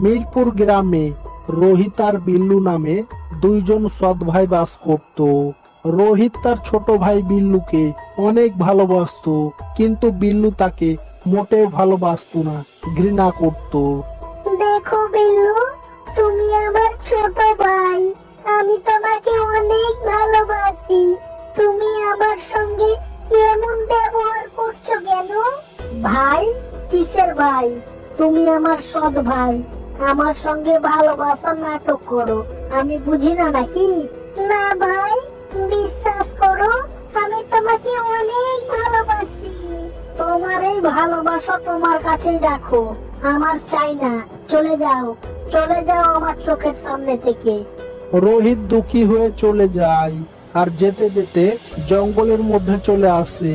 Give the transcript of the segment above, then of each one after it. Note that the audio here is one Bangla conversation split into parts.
মিরপুর গ্রামে রোহিত আর বিল্লু নামে দুইজন সৎ ভাই বাস করত। রোহিত তার ছোট ভাই বিল্লুকে অনেক ভালোবাসতো, কিন্তু বিল্লু তাকে মোটেও ভালোবাসতো না, ঘৃণা করত। দেখো বিল্লু, তুমি আমার ছোট ভাই, আমি তোমাকে অনেক ভালোবাসি। তুমি আমার সঙ্গে এমন ব্যবহার করছো কেন? ভাই? কিসের ভাই? তুমি আমার সৎ ভাই, আমার সঙ্গে ভালোবাসার নাটক করো, আমি বুঝি না নাকি? না ভাই, বিশ্বাস করো, আমি তোমাকে অনেক ভালোবাসি। তোমার এই ভালোবাসা তোমার কাছেই রাখো, আমার চাই না। চলে যাও, চলে যাও আমার চোখের সামনে থেকে। রোহিত দুঃখী হয়ে চলে যায় আর যেতে যেতে জঙ্গলের মধ্যে চলে আসে।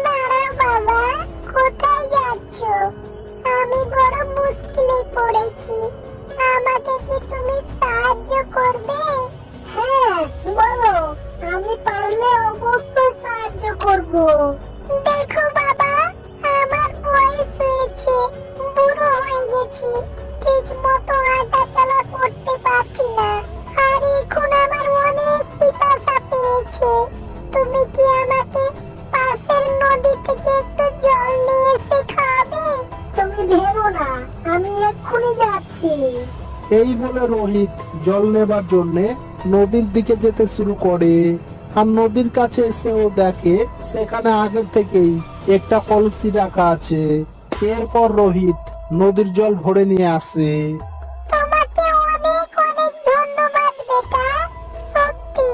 দাঁড়াও বাবা, কোথায় যাচ্ছ? আমি বড় মুশকিলে পড়েছি, আমাকে কি তুমি সাহায্য করবে? হ্যাঁ বলো, আমি পারলে অবশ্যই সাহায্য করব। দেখো বাবা, আমার বয়স হয়েছে, বুড়ো হয়ে গেছি, ঠিক মতো হাঁটাচলা করতে পারছি না, আর এখন আমার অনেক পিপাসা পেয়েছে। তুমি কি আমাকে পাশের নদী থেকে একটু জল নিয়ে এসে খাবে? তুমি ভেবো না, আমি এক্ষুনি যাচ্ছি। এই বলে রোহিত জল নেবার জন্য নদীর দিকে যেতে শুরু করে। আর নদীর কাছে এসেও দেখে সেখানে আগে থেকেই একটা কলসি রাখা আছে। এরপর রোহিত নদীর জল ভরে নিয়ে আসে। তোমাকে অনেক অনেক ধন্যবাদ বেটা, সত্যি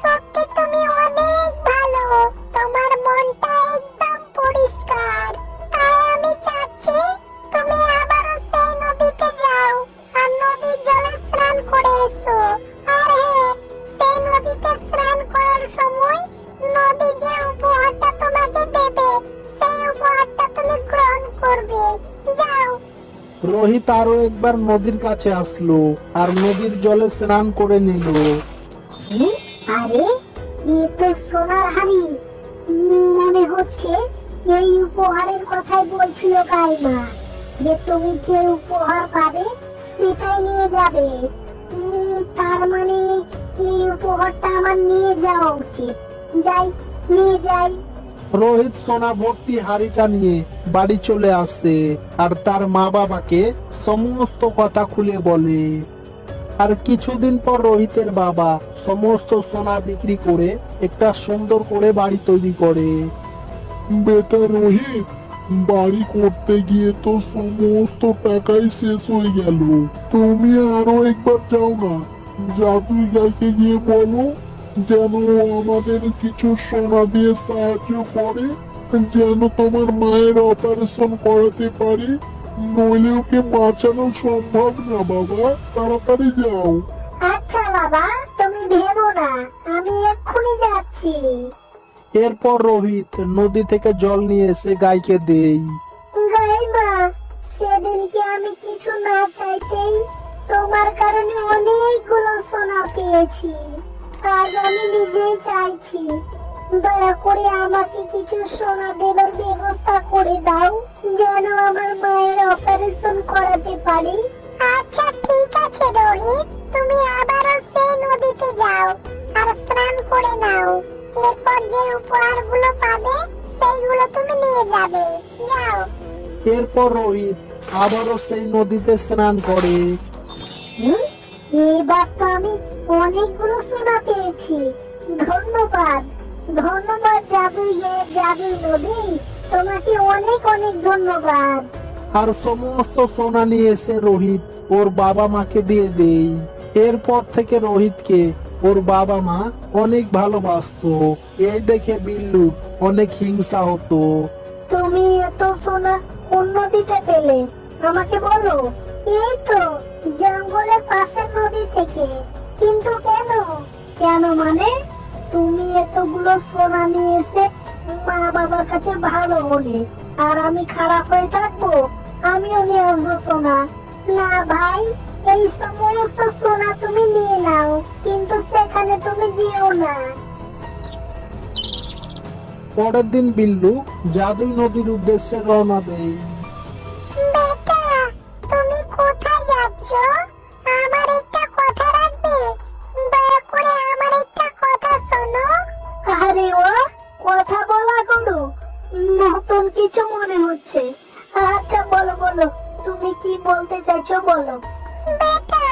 সত্যি তুমি অনেক ভালো, তোমার মনটা একদম পরিষ্কার। তাই আমি চাচ্ছি তুমি আবারও সেই নদীতে যাও আর নদীর জলে স্নান করে এসো। আর হ্যাঁ, সেই নদীতে স্নান করার সময় নদী যে উপহারটা তোমাকে দেবে, সেই উপহারটা তুমি গ্রহণ করবে। যাও। রোহিত আরো একবার নদীর কাছে আসলো আর নদীর জলে স্নান করে নিল। আরে, এ তো সোনার হাড়ি। মনে হচ্ছে এই উপহারের কথাই বলছিল কাইমা, যে তুমি যে উপহার পাবে সেটাই নিয়ে যাবে। তার মানে এই উপহারটা আমার নিয়ে যাওয়া উচিত। যাই, নিয়ে যাই। রোহিত সোনা ভর্তি হাড়িটা নিয়ে বাড়ি চলে আসে আর তার মা বাবাকে সমস্ত কথা খুলে বলে। আর কিছুদিন পর রোহিতের বাবা সমস্ত সোনা বিক্রি করে একটা সুন্দর করে বাড়ি তৈরি করে। বেটা রোহিত, বাড়ি করতে গিয়ে তো সমস্ত টাকাই শেষ হয়ে গেল। তুমি আরো একবার যাও না, জাদুই গাইকে গিয়ে বলো যেন ও আমাদের কিছু সোনা দিয়ে সাহায্য করে, যেন তোমার মায়ের অপারেশন করাতে পারি, নইলে ওকে বাঁচানো সম্ভব না। বাবা, তাড়াতাড়ি যাও। আচ্ছা বাবা, তুমি ভেবো না, আমি এক্ষুনি যাচ্ছি। এরপর রোহিত নদী থেকে জল নিয়ে এসে গাইকে দেই। গাইমা, সেদিনকে আমি কিছু না চাইতেই তোমার কারণে অনেকগুলো সোনা পেয়েছি। আজ আমি নিজেই চাইছি, দয়া করে আমাকে কিছু সোনা দেবার ব্যবস্থা করে দাও, যেন আমার মায়ের অপারেশন করাতে পারি। আচ্ছা ঠিক আছে রোহিত, তুমি আবারও সেই নদীতে যাও আর স্নান করে নাও। এরপর যে উপহারগুলো পাবে সেইগুলো তুমি নিয়ে যাবে। যাও। এরপর রোহিত আবারও সেই নদীতে স্নান করে। এইবার তো আমি অনেকগুলো সোনা পেয়েছি। ধন্যবাদ, ধন্যবাদ জাদুই জাদুই নদী, তোমাকে অনেক অনেক ধন্যবাদ। আর সমস্ত সোনা নিয়ে এসে রোহিত ওর বাবা মাকে দিয়ে দেই। এরপর থেকে রোহিতকে ওর বাবা মা অনেক ভালোবাসতো। এই দেখে বিল্লু অনেক হিংসা হতো। তুমি এত সোনা কোন নদীতে পেলে আমাকে বলো? এই তো জঙ্গলের পাশের নদী থেকে। কিন্তু কেন? কেন মানে? তুমি এতগুলো সোনা নিয়ে এসে মা বাবার কাছে ভালো হলে, আর আমি খারাপ হয়ে থাকবো? আমিও নিয়ে আসবো সোনা। না ভাই, এই সমস্ত সোনা তুমি নিয়ে নাও, কিন্তু সেখানে তুমি যেও না। পরের দিন বিল্লু জাদুই নদীর উদ্দেশ্যে রওনা দেয়। বেটা, তুমি কোথায় কি বলতে চাইছো বলো। বেটা,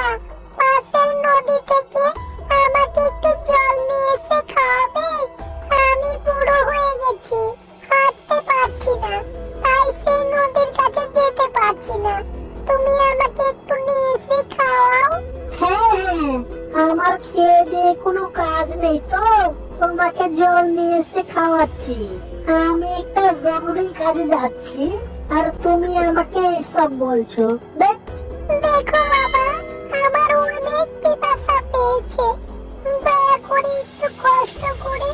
পাশের নদী থেকে আমাকে একটু জল নিয়ে এসে খাওয়াবে? আমি বুড়ো হয়ে গেছি, হাঁটতে পারছি না, তাই সেই নদীর কাছে যেতে পারছি না। তুমি আমাকে একটু নিয়ে এসে খাওয়াও। হ্যাঁ হ্যাঁ, আমার খেয়ে দিয়ে কোনো কাজ নেই তো, তোমাকে জল নিয়ে এসে খাওয়াচ্ছি। আমি একটা জরুরি কাজে যাচ্ছি আর তুমি আমাকে এসব বলছো। দেখ, দেখো বাবা, আমার অনেক পিপাসা পেয়েছে, দয়া করে একটু কষ্ট করে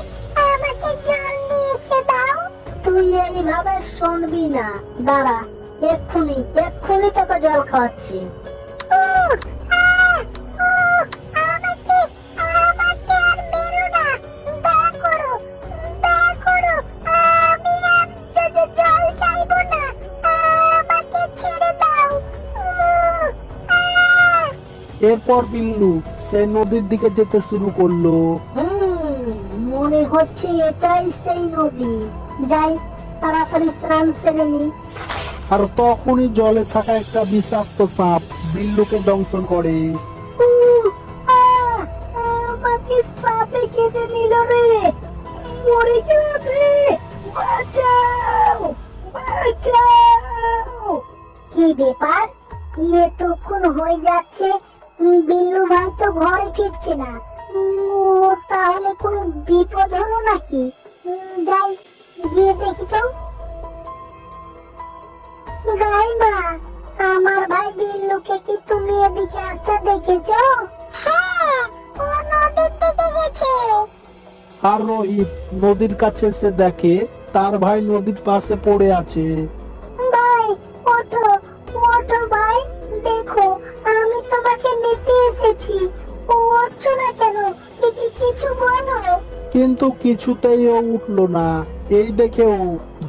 আমাকে জল নিয়ে এসে দাও। তুই এইভাবে শুনবি না, দাঁড়া, এক্ষুনি এক্ষুনি তোকে জল খাওয়াচ্ছি। উহ, আহ, উহ, আমাকে আমাকে আর মেরো না, দয়া করো, দয়া করো। আমি আর জল চাইবো না, আমাকে ছেড়ে দাও। উহ, আহ। এরপর বিল্লু সে নদীর দিকে যেতে শুরু করলো। মনে হচ্ছে এটাই সেই নদী। যাই, তাড়াতাড়ি স্নান সেরে নি। আর তখনই জলে থাকা একটা বিষাক্ত সাপ বিল্লুকে দংশন করে। আমাকে সাপে কেটে নিল রে, মরে গেলাম রে, বাঁচাও বাঁচাও। কি ব্যাপার, এতক্ষণ হয়ে যাচ্ছে, বিল্লু ভাই তো ঘরে ফিরছে না। ওর তাহলে কোনো বিপদ হলো নাকি? যাই, গিয়ে দেখি তো। গাইমা, আমার ভাই বিল্লুকে কি তুমি এদিকে আসতে দেখেছো? হ্যাঁ, ও নদীর দিকে গেছে। আর রোহিত নদীর কাছে এসে দেখে তার ভাই নদীর পাশে পড়ে আছে। ভাই, ওঠো ওঠো ভাই, দেখো আমি তোমাকে নিতে এসেছি। উঠছো না কেন? কিছু বলো। কিন্তু কিছুতেই ও উঠলো না। এই দেখে ও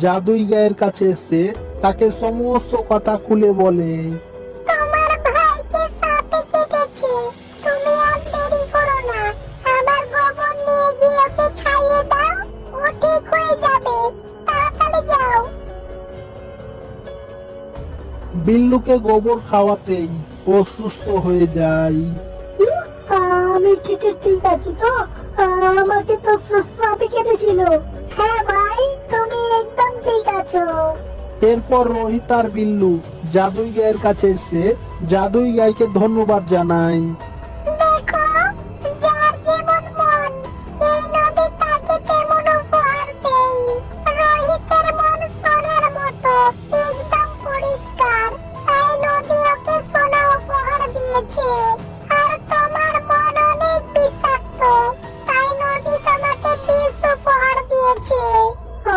জাদুই গায়ের কাছে এসে তাকে সমস্ত কথা খুলে বলে। তোমার ভাইকে সাপে কেটেছে, তুমি আর দেরি করো না, আমার গোবর নিয়ে গিয়ে ওকে খাইয়ে দাও, ও ঠিক হয়ে যাবে, তাড়াতাড়ি যাও। বিল্লুকে গোবর খাওয়াতেই ও সুস্থ হয়ে যায়। আমি ঠিক আছি তো? আমাকে তো সাপে কেটেছিল। হ্যাঁ ভাই, তুমি একদম ঠিক আছো। এরপর রোহিত আর বিল্লু জাদুই গায়ের কাছে এসে জাদুই গাইকে ধন্যবাদ জানায়। দেখো, যার যেমন মন, এই নদী তাকে তেমন উপহার দেই। রোহিতের মন সোনার মতো, একদম পরিষ্কার, তাই নদী ওকে সোনা উপহার দিয়েছে। আর তোমার মন অনেক বিষাক্ত, তাই নদী তোমাকে বিষ উপহার দিয়েছে।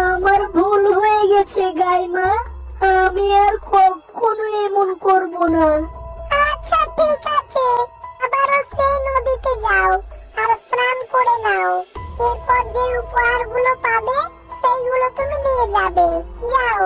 আমার ভুল হয়ে গেছে গাইমা, আমি আর কখনো এমন করব না। আচ্ছা ঠিক আছে, আবারও সেই নদীতে যাও আর স্নান করে নাও। এরপর যে উপহারগুলো পাবে সেইগুলো তুমি নিয়ে যাবে। যাও।